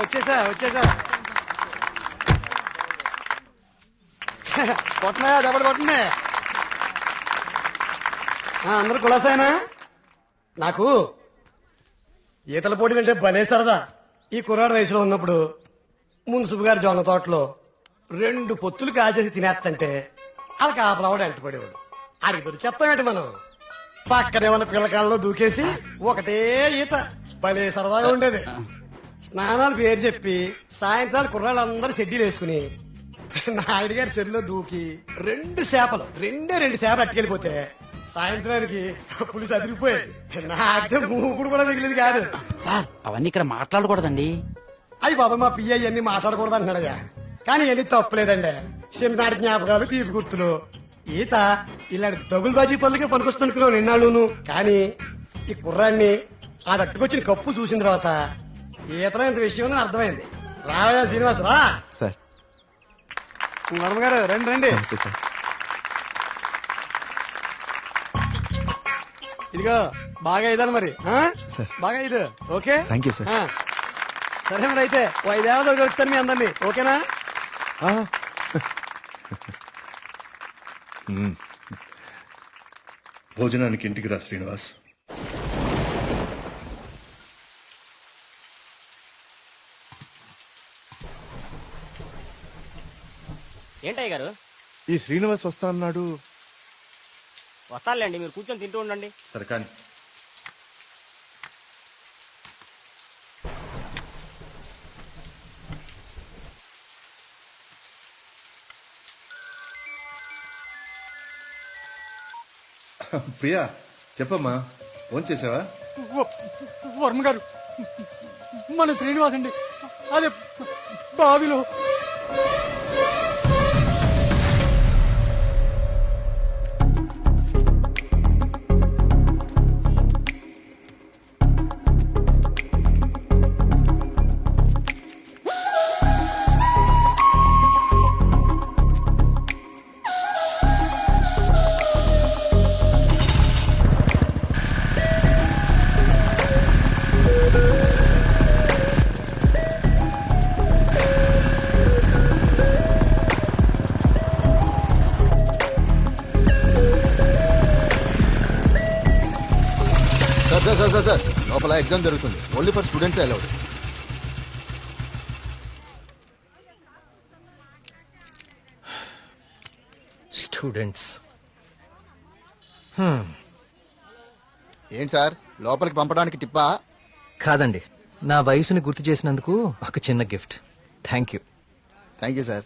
వచ్చేసా కొట్టనాయా దెబ్బడు కొట్టనే. అందరు కులాసాయనా? నాకు ఈతల పోటీలు అంటే భలే సరదా. ఈ కుర్రాడు వయసులో ఉన్నప్పుడు మున్సిపు గారి జొన్న తోటలో 2 పొత్తులు కాచేసి తినేస్తంటే వాళ్ళకి ఆపలవాడు ఎంటపడేవాడు. ఆడికి దొరికేస్తామేంటి మనం? పక్కనే ఉన్న పిల్లకాలలో దూకేసి ఒకటే ఈత భలే సరదాగా ఉండేది. స్నానాలు పేరు చెప్పి సాయంత్రాలు కుర్రాళ్ళందరూ షెడ్యూల్ వేసుకుని నాయుడు గారి చెరువులో దూకి 2 చేపలు అట్టుకెళ్ళిపోతే సాయంత్రానికి పులిసి అదిరిపోయేది. నాకే మూకుడు కూడా మిగిలింది కాదు. సార్ అవన్నీ ఇక్కడ మాట్లాడకూడదండి. అయ్యి బాబా మా పియ్య ఇవన్నీ మాట్లాడకూడదు అంటున్నాడయ్యా. కానీ ఇవన్నీ తప్పులేదండి. చిన్ననాటి జ్ఞాపకాలు, తీపి గుర్తులు. ఈత ఇలాంటి దగులుబాజీ పనులకే పనికొస్తున్నాను నిన్నాళ్ళును. కానీ ఈ కుర్రాన్ని ఆ తట్టుకొచ్చిన కప్పు చూసిన తర్వాత ఈతలో ఇంత విషయం ఉందని అర్థమైంది. రావయ్యా శ్రీనివాస్ రా. సార్ వర్మ గారు రండి రండి. నమస్తే సార్. ఇదిగో బాగా ఇదాలి మరి. సార్. బాగా ఇది ఓకే. Thank you sir. సరే మరి అయితే 5 ఏళ్ళ దొరుకుతాను మీ అందరినీ. ఓకేనా? భోజనానికి ఇంటికి రా శ్రీనివాస్. ఏంటయ్య గారు? ఈ శ్రీనివాస్ వస్తా అన్నాడు. వస్తానులేండి, మీరు కూర్చొని తింటూ ఉండండి. సరే కానీ ప్రియా చెప్పమ్మా, ఫోన్ చేసావా? వర్మ గారు మన శ్రీనివాస్ అండి, అదే బావిలో. సార్ లోపల ఎగ్జామ్ జరుగుతుంది. Only for students allowed. Students ఏంటి సార్ లోపలికి పంపడానికి టిప్పా? కాదండి, నా వయసుని గుర్తు చేసినందుకు ఒక చిన్న gift. Thank you. Thank you sir.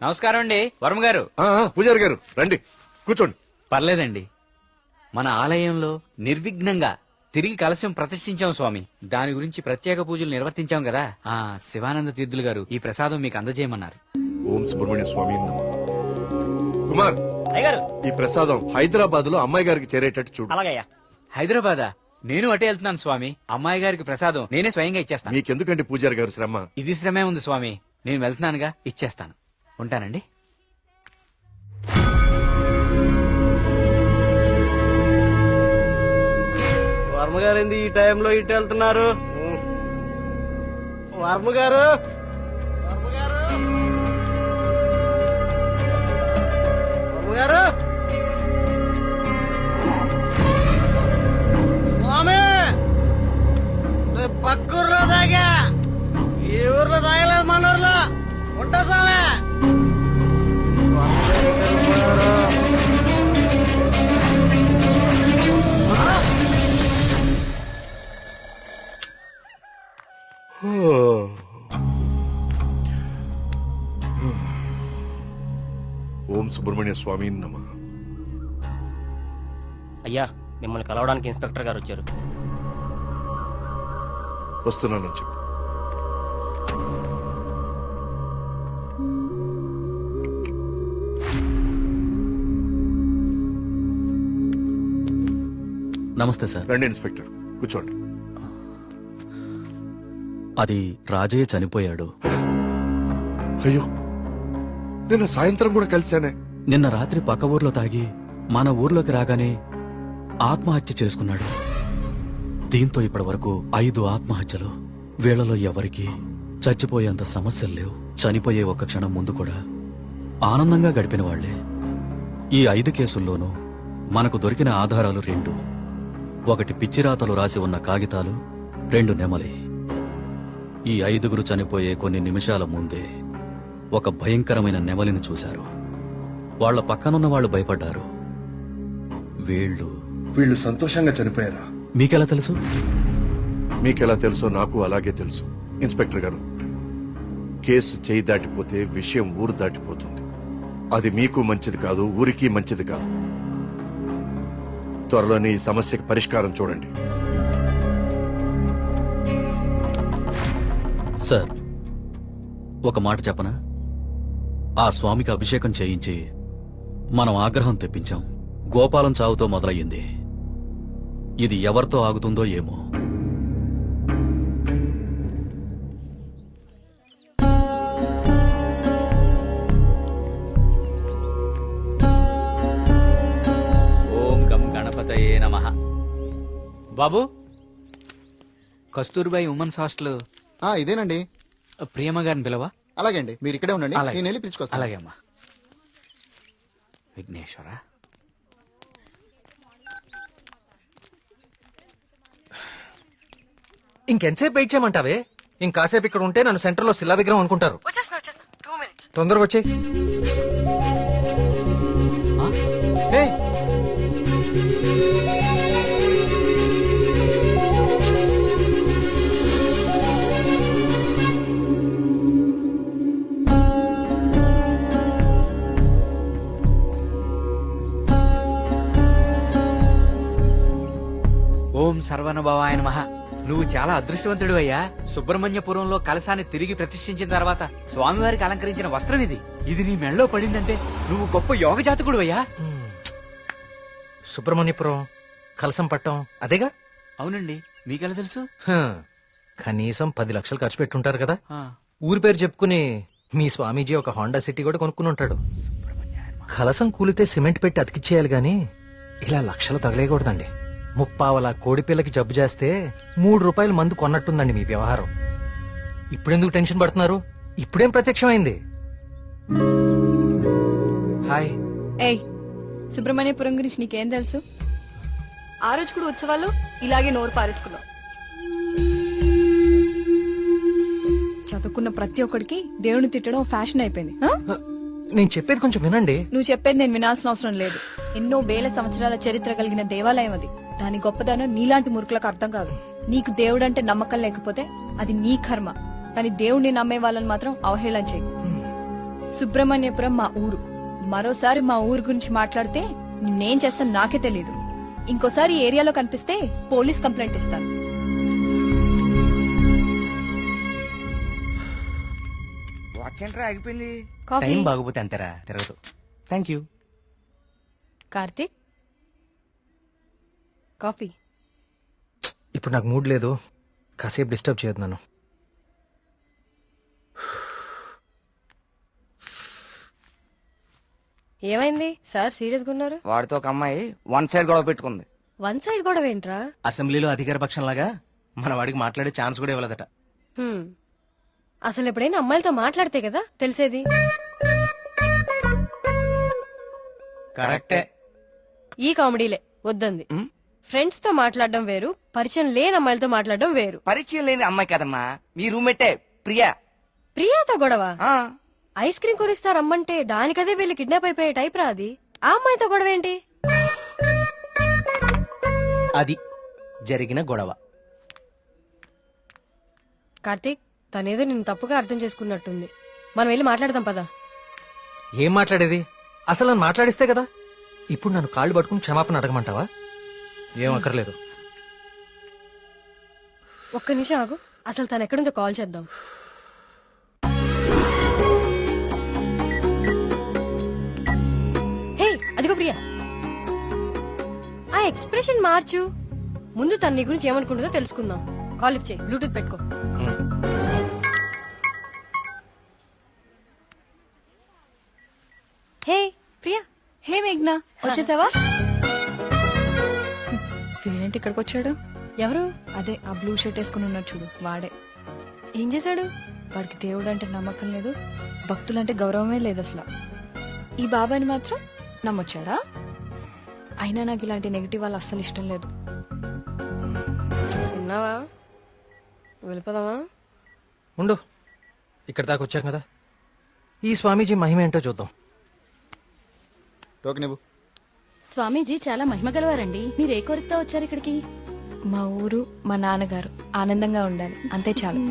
నమస్కారం అండి వర్మ గారు. పూజారి గారు రండి, కూర్చోండి. పర్లేదండి, మన ఆలయంలో నిర్విఘ్నంగా తిరిగి కలశం ప్రతిష్ఠించాం స్వామి. దాని గురించి ప్రత్యేక పూజలు నిర్వర్తించాం కదా. శివానంద తీర్థులు గారు ఈ ప్రసాదం మీకు అందజేయమన్నారు. ఓం సుబ్రహ్మణ్య స్వామి. కుమార్, అయ్యగారు ఈ ప్రసాదం హైదరాబాద్ లో అమ్మాయి గారికి చేరేటట్టు చూడు. అలాగయ్యా. హైదరాబాదా? నేను అటే వెళ్తున్నాను స్వామి. అమ్మాయి గారికి ప్రసాదం నేనే స్వయంగా ఇచ్చేస్తాను. మీకెందుకండి పూజారి గారు శ్రమ? ఇది శ్రమే ఉంది స్వామి. నేను వెళ్తున్నానుగా, ఇచ్చేస్తాను. ఉంటానండి. వర్మ గారు ఏంది ఈ టైంలో ఇటు వెళ్తున్నారు? వర్మ గారు, వర్మ గారు, వర్మ గారు. స్వామి పక్కూర్లో తాగా, ఈ ఊర్లో తాగలేదు, మన ఊర్లో ఉంటా స్వామి. ఓం సుబ్రహ్మణ్య స్వామి నమః. అయ్యా, మిమ్మల్ని కలవడానికి ఇన్స్పెక్టర్ గారు వచ్చారు. వస్తున్నానని చెప్పు. నమస్తే సార్. రండి ఇన్స్పెక్టర్, కూర్చోండి. అది రాజయ్య చనిపోయాడు. అయ్యో, నిన్న సాయంత్రం కూడా కలిశానే. నిన్న రాత్రి పక్క ఊర్లో తాగి మన ఊర్లోకి రాగానే ఆత్మహత్య చేసుకున్నాడు. దీంతో ఇప్పటి వరకు 5 ఆత్మహత్యలు. వీళ్లలో ఎవరికి చచ్చిపోయేంత సమస్యలు లేవు. చనిపోయే ఒక్క క్షణం ముందు కూడా ఆనందంగా గడిపిన వాళ్లే. ఈ 5 కేసుల్లోనూ మనకు దొరికిన ఆధారాలు 2. ఒకటి పిచ్చిరాతలు రాసి ఉన్న కాగితాలు, 2 నెమలి. ఈ 5గురు చనిపోయే కొన్ని నిమిషాల ముందే ఒక భయంకరమైన నెమలిని చూశారు. వాళ్ల పక్కనున్న వాళ్ళు భయపడ్డారు. వీళ్ళు సంతోషంగా చనిపోయారా? మీకెలా తెలుసు? మీకెలా తెలుసో నాకు అలాగే తెలుసు. ఇన్స్పెక్టర్ గారు, కేసు చేయి దాటిపోతే విషయం ఊరు దాటిపోతుంది. అది మీకు మంచిది కాదు, ఊరికి మంచిది కాదు. త్వరలోనే ఈ సమస్యకి పరిష్కారం చూడండి. సార్, ఒక మాట చెప్పనా? ఆ స్వామికి అభిషేకం చేయించి మనం ఆగ్రహం తెప్పించాం. గోపాలం చావుతో మొదలయ్యింది. ఇది ఎవరితో ఆగుతుందో ఏమో. ఓం గం గణపతయే నమః. బాబు, కస్తూర్బాయి ఉమెన్స్ హాస్టల్ ఇదేనండి. ప్రియమ్మ గారిని పిలవా? అలాగే అండి, మీరు ఇక్కడే ఉండండి. అలాగే. నేను వెళ్ళి పిలుచుకొస్తాను. అలాగే అమ్మా. విఘ్నేశ్వర, ఇంకెంతసేపు వెయిట్ చేయమంటావే? ఇంకాసేపు ఇక్కడ ఉంటే నన్ను సెంటర్ లో శిలా విగ్రహం అనుకుంటారు. తొందరగా వచ్చే. ఓం సర్వనభవాయ నమః. నువ్వు చాలా అదృష్టవంతుడు అయ్యా. సుబ్రహ్మణ్యపురంలో కలశాన్ని తిరిగి ప్రతిష్ఠించిన తర్వాత స్వామివారికి అలంకరించిన వస్త్రం ఇది. ఇది నీ మెళ్ళలో పడిందంటే నువ్వు గొప్ప యోగ జాతకుడు అయ్యా. సుబ్రహ్మణ్యపురం కలసం పట్టం అదేగా? అవునండి, మీకెలా తెలుసు? కనీసం 10 లక్షలు ఖర్చు పెట్టుంటారు కదా. ఆ, ఊరి పేరు చెప్పుకుని మీ స్వామీజీ ఒక హోండా సిటీ కూడా కొనుక్కుని ఉంటాడు. కలసం కూలితే సిమెంట్ పెట్టి అతికిచ్చేయాలి గాని ఇలా లక్షలు తగలేయకూడదండి. 30 కోడిపిల్లకి జబ్బు చేస్తే 3 రూపాయల మందు కొన్నట్టుందండి మీ వ్యవహారం. ఇప్పుడెందుకు టెన్షన్ పడుతున్నారు? ఇప్పుడేం ప్రత్యక్షమైంది? హాయ్. ఏయ్, సుబ్రహ్మణ్యపురం గురించి నీకేం తెలుసు? ఆ రోజు కూడా ఉత్సవాలు ఇలాగే నోరు పారేసుకున్నావు. చదువుకున్న ప్రతి ఒక్కడికి దేవుని తిట్టడం ఫ్యాషన్ అయిపోయింది. ఆ? నేను చెప్పేది కొంచెం వినండి. నువ్వు చెప్పేది నేను వినాల్సిన అవసరం లేదు. ఎన్నో వేల సంవత్సరాల చరిత్ర కలిగిన దేవాలయం అది. దాని గొప్పదనం నీలాంటి మురుకులకు అర్థం కాదు. నీకు దేవుడంటే నమ్మకం లేకపోతే అది నీ కర్మ. కానీ దేవుణ్ణి నమ్మే వాళ్ళని మాత్రం అవహేళన చేయకు. సుబ్రహ్మణ్యపురం మా ఊరు. మరోసారి మా ఊరు గురించి మాట్లాడితే నేనేం చేస్తాను నాకే తెలీదు. ఇంకోసారి ఈ ఏరియాలో కనిపిస్తే పోలీస్ కంప్లైంట్ ఇస్తాను. ఆగిపోయింది. కాఫీ? టైం బాగోపోతే అంతేరా, తిరగదు. Thank you. కార్తీక్, కాఫీ. ఇప్పుడు నాకు మూడ్ లేదు. కాసేపు డిస్టర్బ్ చేయొద్దు నన్ను. ఏమైంది సార్ సీరియస్ గా ఉన్నారు? వాడితో ఒక అమ్మాయి 1 సైడ్ గొడవ పెట్టుకుంది. 1 సైడ్ గొడవ ఏంట్రా? అసెంబ్లీలో అధికార పక్షంలాగా మన వాడికి మాట్లాడే ఛాన్స్ కూడా ఇవ్వలేదట. అసలు ఎప్పుడైనా అమ్మాయిలతో మాట్లాడితే కదా తెలిసేది. కరెక్టే. ఈ కామెడీలే వద్దంది. ఫ్రెండ్స్ తో మాట్లాడడం వేరు, పరిచయం లేని అమ్మాయిలతో మాట్లాడడం వేరు. పరిచయం లేని అమ్మాయి కదమ్మా, మీ రూమ్మేటే ప్రియా. ప్రియాతో గొడవ? ఆ, ఐస్ క్రీమ్ కొనిస్తా రమ్మంటే దానికదే వీళ్ళు కిడ్నాప్ అయిపోయే టైప్ రా అది. ఆ అమ్మాయితో గొడవ ఏంటి? అది జరిగిన గొడవ. కార్తీక్, తనేదో నిన్ను తప్పుగా అర్థం చేసుకున్నట్టుంది. మనం వెళ్ళి మాట్లాడదాం పదా. ఏం మాట్లాడేది? అసలు నన్ను మాట్లాడిస్తే కదా. ఇప్పుడు నన్ను కాళ్ళు పట్టుకుని క్షమాపణ అడగమంటావా? ఏం అక్కర్లేదు. ఒక్క నిమిషం ఆగు, అసలు తను ఎక్కడుందో కాల్ చేద్దాం. హే, అదిగో ప్రియా. ఆ ఎక్స్ప్రెషన్ మార్చు. ముందు తన నీ గురించి ఏమనుకుంటుందో తెలుసుకుందాం. కాల్ లిఫ్ట్ చేయి, బ్లూటూత్ పెట్టుకో. హే ప్రియా. హే మేఘ్నా, వచ్చేసావా? వీడేంటి ఇక్కడికి వచ్చాడు? ఎవరు? అదే ఆ బ్లూ షర్ట్ వేసుకుని ఉన్నాడు చూడు, వాడే. ఏం చేశాడు? వాడికి దేవుడు అంటే నమ్మకం లేదు, భక్తులంటే గౌరవమే లేదు అసలు. ఈ బాబాని మాత్రం నమ్మొచ్చాడా? అయినా నాకు ఇలాంటి నెగిటివ్ వాళ్ళు అస్సలు ఇష్టం లేదు. విన్నావా? వెళ్ళిపోదామా? ఉండు, ఇక్కడ దాకా వచ్చాం కదా, ఈ స్వామీజీ మహిమ ఏంటో చూద్దాం. టోకెన్ ఇవ్వు. స్వామీజీ చాలా మహిమ గలవారండి. మీరు ఏ కోరికతో వచ్చారు ఇక్కడికి? మా ఊరు, మా నాన్నగారు ఆనందంగా ఉండాలి, అంతే చాలు.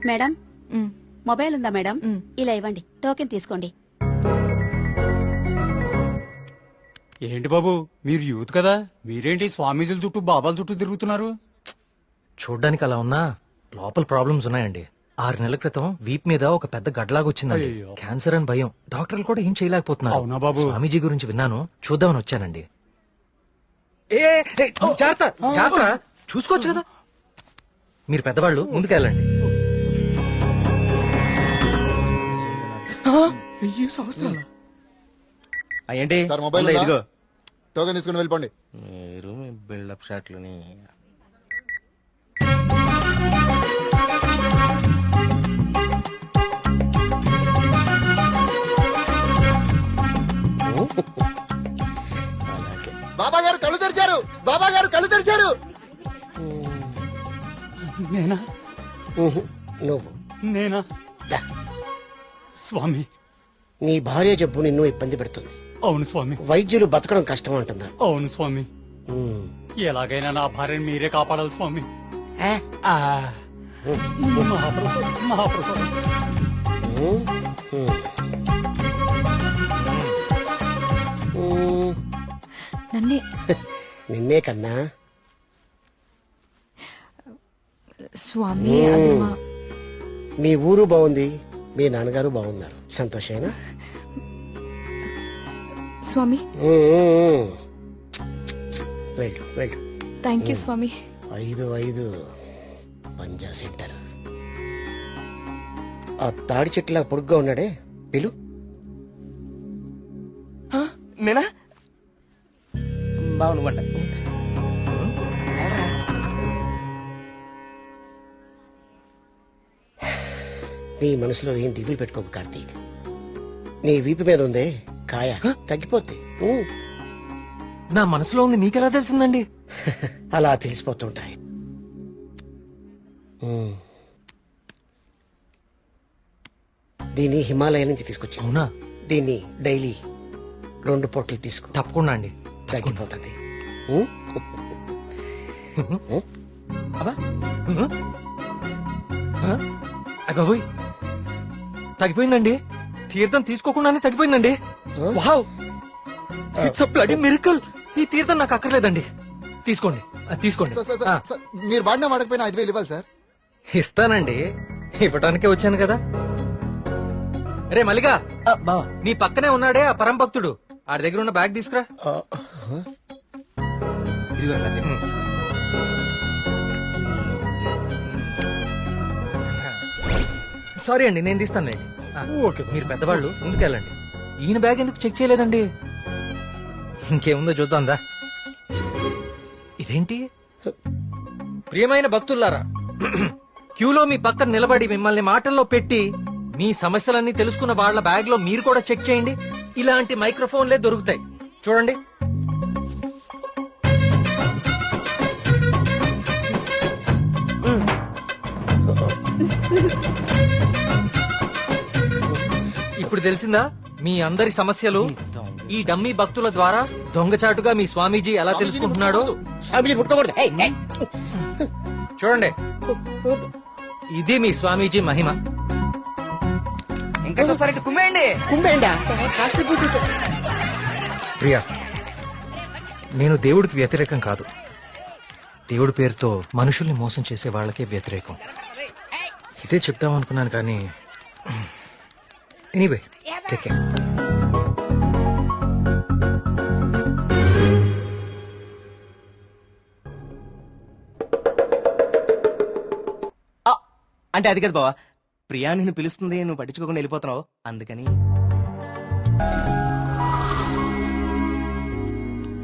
మేడం, ఉమ్, మొబైల్ ఉందా మేడం? ఉమ్. ఇలా ఇవ్వండి, టోకెన్ తీసుకోండి. ఏంటి బాబు, మీరు యూత్ కదా, మీరేంటి స్వామీజీల చుట్టూ బాబాల చుట్టూ తిరుగుతున్నారు? చూడ్డానికి అలా ఉన్నా లోపల ప్రాబ్లమ్స్ ఉన్నాయండి. 6 నెలల క్రితం వీప్ మీద ఒక పెద్ద గడ్లాగా వచ్చిందండి. అయ్యో. క్యాన్సర్ అని భయం, డాక్టర్లు కూడా ఏం చేయలేకపోతున్నారు. అవునా బాబు? స్వామీజీ గురించి విన్నాను, చూద్దామని వచ్చానండి. ఏ ఏ, జాగ్రత్త, జాగ్రత్త, చూసుకోవచ్చు కదా. మీరు పెద్దవాళ్ళు, ముందుకెళ్ళండి. ఏంటి సార్ మొబైల్ ఉందా? ఉందా? ఇదిగో. టోకెన్ తీసుకుని వెళ్ళిపోండి. మీరు మీ బిల్డప్ షాట్లని. బాబా గారు కళ్ళు తెరిచారు, బాబా గారు కళ్ళు తెరిచారు. నేనా? నువ్వు నేనా? స్వామి. నీ భార్య జబ్బు నిన్ను ఇబ్బంది పెడుతుంది. అవును స్వామి. వైద్యులు బతకడం కష్టం అంటున్నారు. అవును స్వామి. ఎలాగైనా నా భార్యని మీరే కాపాడాలి స్వామి. ఆ. మహాప్రసాదం, మహాప్రసాదం. నన్నే నిన్నే కన్నా స్వామి, అది మా మీ ఊరు బాగుంది, మీ నాన్నగారు బాగున్నారు, సంతోషేనా? స్వామి. వెళ్ళు వెళ్ళు. థ్యాంక్ యూ స్వామి. 5 పంజా సెంటర్. ఆ తాడి చెట్టులా పొడుగ్గా ఉన్నాడే, పిలు. నేనా బాగున్నమాట. నీ మనసులో ఏం దిగులు పెట్టుకోకు కార్తీక్. నీ వీపు మీద ఉందే కాయ, తగ్గిపోతే నా మనసులో ఉంది మీకెలా తెలిసిందండి? అలా తెలిసిపోతుంటాయి. దీన్ని హిమాలయ నుంచి తీసుకొచ్చా. అవునా? దీన్ని డైలీ 2 పొట్లు తీసుకో, తప్పకుండా అండి. తగ్గిపోతుంది. అగోయ్, తగ్గిపోయిందండి. తీర్థం తీసుకోకుండానే తగ్గిపోయిందండి. Wow, it's a bloody miracle. ఈ తీర్థం నాకు అక్కర్లేదండి, తీసుకోండి, తీసుకోండి. సార్, సార్, సార్, సార్, మీరు వాడినా వాడకపోయినా 5,000 ఇవ్వాలి సార్. ఇస్తానండి, ఇవ్వటానికే వచ్చాను కదా. రే మల్లిగా, నీ పక్కనే ఉన్నాడే ఆ పరం భక్తుడు, ఆడి దగ్గర ఉన్న బ్యాగ్ తీసుకురా. సారీ అండి, నేను తీస్తానులేండి. ఓకే. మీరు పెద్దవాళ్ళు, ముందుకెళ్ళండి. ఈయన బ్యాగ్ ఎందుకు చెక్ చేయలేదండి? ఇంకేముందో చూద్దాందా. ఇదేంటి? ప్రియమైన భక్తులారా, క్యూలో మీ పక్కన నిలబడి మిమ్మల్ని మాటల్లో పెట్టి మీ సమస్యలన్నీ తెలుసుకున్న వాళ్ళ బ్యాగ్ లో మీరు కూడా చెక్ చేయండి. ఇలాంటి మైక్రోఫోన్లే దొరుకుతాయి, చూడండి. ఇప్పుడు తెలిసిందా మీ అందరి సమస్యలు? ఈ డమ్మీ భక్తుల ద్వారా దొంగచాటుగా మీ స్వామీజీ ఎలా తెలుసుకుంటున్నాడో చూడండి. ఇది మీ స్వామీజీ మహిమ. ఇంకా చూస్తారంటే కుమ్మేయండి. ప్రియా, నేను దేవుడికి వ్యతిరేకం కాదు. దేవుడి పేరుతో మనుషుల్ని మోసం చేసే వాళ్ళకే వ్యతిరేకం. ఇదే చెప్దాం అనుకున్నాను కానీ ఎనీవే, టేక్ కేర్. అంటే అది కదా బావా, ప్రియా నిన్ను పిలుస్తుంది, నువ్వు పట్టించుకోకుండా వెళ్ళిపోతున్నావు, అందుకని.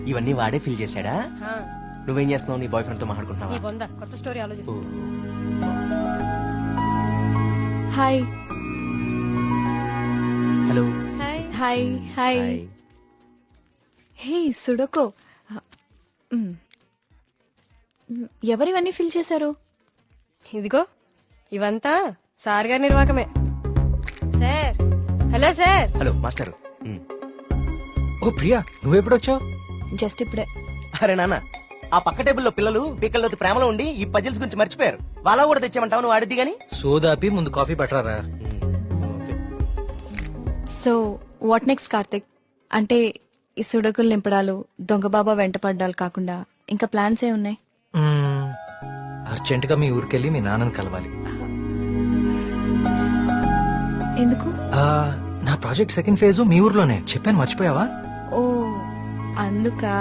ఇవన్నీ వాడే ఫిల్ చేశాడా? నువ్వేం చేస్తున్నావు? నీ బాయ్ ఫ్రెండ్ తో నీ మాట్లాడుకుంటున్నావా? బొంద కొత్త స్టోరీ ఆలోచిస్తా. Hi hello. Hi hi hey సుడకో ఎవరివన్నీ ఫిల్ చేశారు? ఇదిగో ఇవంతా సార్ గారి నిర్వాకమే. Sir hello sir. Hello master. ఓ ప్రియా, నువ్వెప్పుడొచ్చావు? జస్ట్ ఇప్పుడే. అరే నాన్న, ఆ పక్క టేబుల్లో పిల్లలు పీకల్లోకి ప్రేమలో ఉండి ఈ పజిల్స్ గురించి మర్చిపోయారు. వాళ్ళ కూడా తెచ్చామంటావు, నువ్వు ఆడిద్ది గాని. సోదాపి ముందు కాఫీ పట్టరారా. So what next Karthik? అంటే ఈ సుడకులు నింపడాలు, దొంగ బాబా వెంట పడ్డాలు కాకుండా ఇంకా ప్లాన్స్ ఏ ఉన్నాయి? అర్జెంట్ గా మీ ఊరికెళ్ళి మీ నాన్నని కలవాలి. ఎందుకు? నా ప్రాజెక్ట్ సెకండ్ ఫేజ్ మీ ఊర్లోనే, చెప్పాను మర్చిపోయావా? ఓ అందుకా.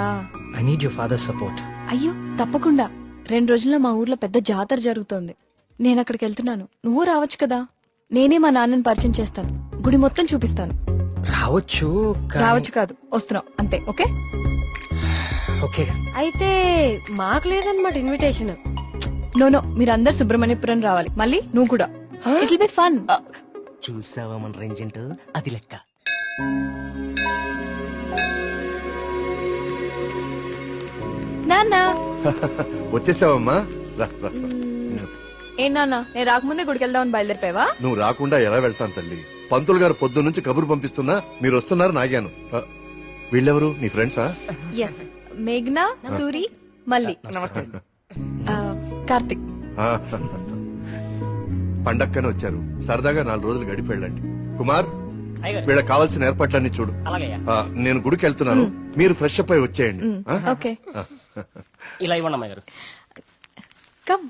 I need your father support. అయ్యో తప్పకుండా. 2 రోజుల్లో మా ఊర్లో పెద్ద జాతర జరుగుతోంది. నేను అక్కడికి వెళ్తున్నాను. నువ్వు రావచ్చు కదా. నేనే మా నాన్నని పరిచయం చేస్తాను, గుడి మొత్తం చూపిస్తాను. రావచ్చు రావచ్చు కాదు, వస్తున్నావు అంతే. Okay okay. అయితే మాకు లేదన్నమాట ఇన్విటేషన్. నో మీరందరు సుబ్రహ్మణ్యపురం రావాలి. మళ్ళీ నువ్వు కూడా. It will be fun. చూసావా మన రేంజ్ ఏంటో, అది లెక్క. నాన్న వచ్చేసావమ్మా, రా, రా. ఏ నాన్న, నేను రాకముందే గుడికి వెళ్దామని బయలుదేరిపోయావా? నువ్వు రాకుండా ఎలా వెళ్తాను తల్లి? పంతులు గారు పొద్దు నుంచి కబురు పంపిస్తున్నా మీరు వస్తున్నారు నాగాను. వీళ్ళెవరు నీ ఫ్రెండ్సా? ఎస్, మేఘ్నా, సూరి, మల్లి, కార్తిక్. పండక్కనే వచ్చారు, సరదాగా 4 రోజులు గడిపి వెళ్ళండి. కుమార్, అయ్యగారు. వీళ్ళకి కావాల్సిన ఏర్పాట్లన్నీ చూడు. అలాగయ్యా. నేను గుడికి వెళ్తున్నాను, మీరు ఫ్రెష్ అప్ అయి వచ్చేయండి. ఓకే ఇలా ఇవ్వండి అమ్మాయి గారు. కమ్.